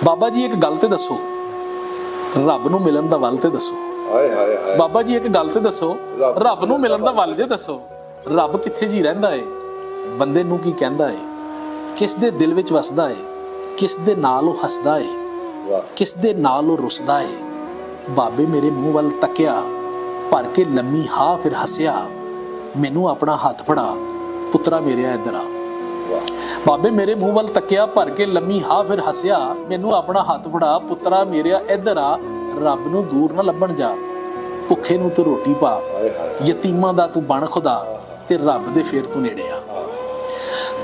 ਬਾਬਾ ਜੀ ਇੱਕ ਗੱਲ ਤੇ ਦੱਸੋ, ਰੱਬ ਨੂੰ ਮਿਲਣ ਦਾ ਵੱਲ ਤੇ ਦੱਸੋ। ਹਾਏ ਹਾਏ ਹਾਏ ਬਾਬਾ ਜੀ ਇੱਕ ਗੱਲ ਤੇ ਦੱਸੋ, ਰੱਬ ਨੂੰ ਮਿਲਣ ਦਾ ਵੱਲ ਜੇ ਦੱਸੋ। ਰੱਬ ਕਿੱਥੇ ਜੀ ਰਹਿੰਦਾ ਏ, ਬੰਦੇ ਨੂੰ ਕੀ ਕਹਿੰਦਾ ਏ, ਕਿਸ ਦੇ ਦਿਲ ਵਿੱਚ ਵਸਦਾ ਏ, ਕਿਸ ਦੇ ਨਾਲ ਉਹ ਹੱਸਦਾ ਏ, ਵਾਹ ਕਿਸ ਦੇ ਨਾਲ ਉਹ ਰੁੱਸਦਾ ਏ। ਬਾਬੇ ਮੇਰੇ ਮੂੰਹ ਵੱਲ ਤੱਕਿਆ, ਭਰ ਕੇ ਲੰਮੀ ਹਾਂ, ਫਿਰ ਹੱਸਿਆ, ਮੈਨੂੰ ਆਪਣਾ ਹੱਥ ਫੜਾ, ਪੁੱਤਰਾ ਮੇਰਿਆ ਇੱਧਰ ਆ। ਵਾਹ ਬਾਬੇ ਮੇਰੇ ਮੂੰਹ ਵੱਲ ਤੱਕਿਆ, ਭਰ ਕੇ ਲੰਮੀ ਹਾਂ, ਫਿਰ ਹੱਸਿਆ, ਮੈਨੂੰ ਆਪਣਾ ਹੱਥ ਫੜਾ, ਪੁੱਤਰਾ ਮੇਰਿਆ ਇੱਧਰ ਆ। ਰੱਬ ਨੂੰ ਦੂਰ ਨਾ ਲੱਭਣ ਜਾ, ਭੁੱਖੇ ਨੂੰ ਤੂੰ ਰੋਟੀ ਪਾ, ਹਾਏ ਹਾਏ ਯਤੀਮਾਂ ਦਾ ਤੂੰ ਬਣ ਖੁਦਾ, ਤੇ ਰੱਬ ਦੇ ਫੇਰ ਤੂੰ ਨੇੜੇ ਆ।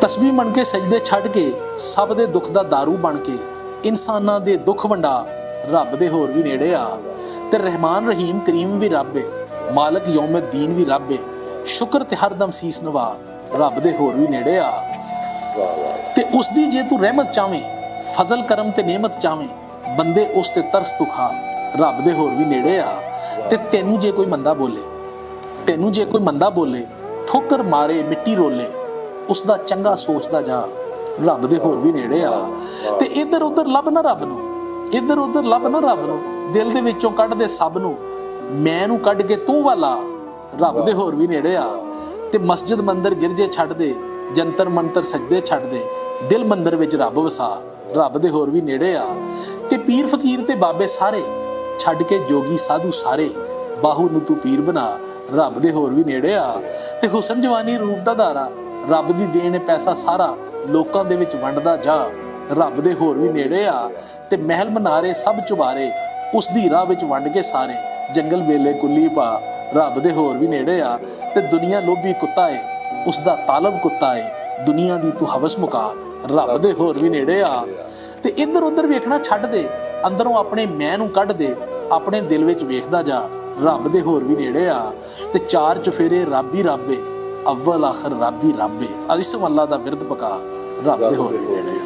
ਤਸਬੀਹ ਮੰਨ ਕੇ ਸਜਦੇ ਛੱਡ ਕੇ, ਸਭ ਦੇ ਦੁੱਖ ਦਾ ਦਾਰੂ ਬਣ ਕੇ, ਇਨਸਾਨਾਂ ਦੇ ਦੁੱਖ ਵੰਡਾ, ਰੱਬ ਦੇ ਹੋਰ ਵੀ ਨੇੜੇ ਆ। ਤੇ ਰਹਿਮਾਨ ਰਹੀਮ ਕਰੀਮ ਵੀ ਰੱਬ ਏ, ਮਾਲਕ ਯੌਮ ਦੀਨ ਵੀ ਰੱਬ ਏ, ਸ਼ੁਕਰ ਤੇ ਹਰਦਮ ਸੀਸ ਨਵਾ, ਰੱਬ ਦੇ ਹੋਰ ਵੀ ਨੇੜੇ ਆ। ਵਾਹ ਵਾਹ ਤੇ ਉਸ ਦੀ ਜੇ ਤੂੰ ਰਹਿਮਤ ਚਾਵੇਂ, ਫਜ਼ਲ ਕਰਮ ਤੇ ਨਿਅਮਤ ਚਾਵੇਂ, ਬੰਦੇ ਉਸ ਤੇ ਤਰਸ ਤੂੰ ਖਾ, ਰੱਬ ਦੇ ਹੋਰ ਵੀ ਨੇੜੇ ਆ। ਤੇ ਤੈਨੂੰ ਜੇ ਕੋਈ ਮੰਦਾ ਬੋਲੇ, ਤੈਨੂੰ ਜੇ ਕੋਈ ਮੰਦਾ ਬੋਲੇ, ਠੋਕਰ ਮਾਰੇ ਮਿੱਟੀ ਰੋਲੇ, ਉਸ ਦਾ ਚੰਗਾ ਸੋਚਦਾ ਜਾ, ਰੱਬ ਦੇ ਹੋਰ ਵੀ ਨੇੜੇ ਆ। ਤੇ ਇੱਧਰ ਉੱਧਰ ਲੱਭ ਨਾ ਰੱਬ ਨੂੰ, ਇੱਧਰ ਉੱਧਰ ਲੱਭ ਨਾ ਰੱਬ ਨੂੰ, ਦਿਲ ਦੇ ਵਿੱਚੋਂ ਕੱਢ ਦੇ ਸਭ ਨੂੰ, ਮੈਂ ਨੂੰ ਕੱਢ ਕੇ ਤੂੰ ਵਾਲਾ, ਰੱਬ ਦੇ ਹੋਰ ਵੀ ਨੇੜੇ ਆ। ਤੇ ਮਸਜਿਦ ਮੰਦਰ ਗਿਰਜੇ ਛੱਡ ਦੇ, ਜੰਤਰ ਮੰਤਰ ਸਜਦੇ ਛੱਡ ਦੇ, ਦਿਲ ਮੰਦਰ ਵਿੱਚ ਰੱਬ ਵਸਾ, ਰੱਬ ਦੇ ਹੋਰ ਵੀ ਨੇੜੇ ਆ। ਤੇ ਪੀਰ ਫਕੀਰ ਤੇ ਬਾਬੇ ਸਾਰੇ ਛੱਡ ਕੇ ਜੋਗੀ ਸਾਧੂ ਸਾਰੇ, ਬਾਹੂ ਨੂੰ ਤੂੰ ਪੀਰ ਬਣਾ, ਰੱਬ ਦੇ ਹੋਰ ਵੀ ਨੇੜੇ ਆ। ਤੇ ਹੁਸਨ ਜਵਾਨੀ ਰੂਪ ਦਾ ਧਾਰਾ, ਰੱਬ ਦੀ ਦੇਣ ਪੈਸਾ ਸਾਰਾ, ਲੋਕਾਂ ਦੇ ਵਿੱਚ ਵੰਡਦਾ ਜਾ, ਰੱਬ ਦੇ ਹੋਰ ਵੀ ਨੇੜੇ ਆ। ਤੇ ਮਹਿਲ ਮਨਾਰੇ ਸਭ ਚੁਬਾਰੇ, ਉਸ ਦੀ ਰਾਹ ਵਿੱਚ ਵੰਡ ਕੇ ਸਾਰੇ, ਜੰਗਲ ਵੇਲੇ ਕੁੱਲੀ ਪਾ, ਰੱਬ ਦੇ ਹੋਰ ਵੀ ਨੇੜੇ ਆ। ਤੇ ਦੁਨੀਆ ਲੋਭੀ ਕੁੱਤਾ ਏ, ਉਸ ਦਾ ਤਾਲਬ ਕੁੱਤਾ ਏ, ਦੁਨੀਆ ਦੀ ਤੂੰ ਹਵਸ ਮੁਕਾ, ਰੱਬ ਦੇ ਹੋਰ ਵੀ ਨੇੜੇ ਆ। ਤੇ ਇੱਧਰ ਉੱਧਰ ਵੇਖਣਾ ਛੱਡ ਦੇ, ਅੰਦਰੋਂ ਆਪਣੇ ਮੈਂ ਨੂੰ ਕੱਢ ਦੇ, ਆਪਣੇ ਦਿਲ ਵਿੱਚ ਵੇਖਦਾ ਜਾ, ਰੱਬ ਦੇ ਹੋਰ ਵੀ ਨੇੜੇ ਆ। ਤੇ ਚਾਰ ਚੁਫੇਰੇ ਰੱਬ ਹੀ ਰੱਬ ਏ, ਅਵਲ ਆਖਰ ਰੱਬ ਹੀ ਰੱਬ ਏ, ਅਲਿਸਮ ਅੱਲਾ ਦਾ ਵਿਰਦ ਪਕਾ, ਰੱਬ ਦੇ ਹੋਰ ਵੀ ਨੇੜੇ ਆ।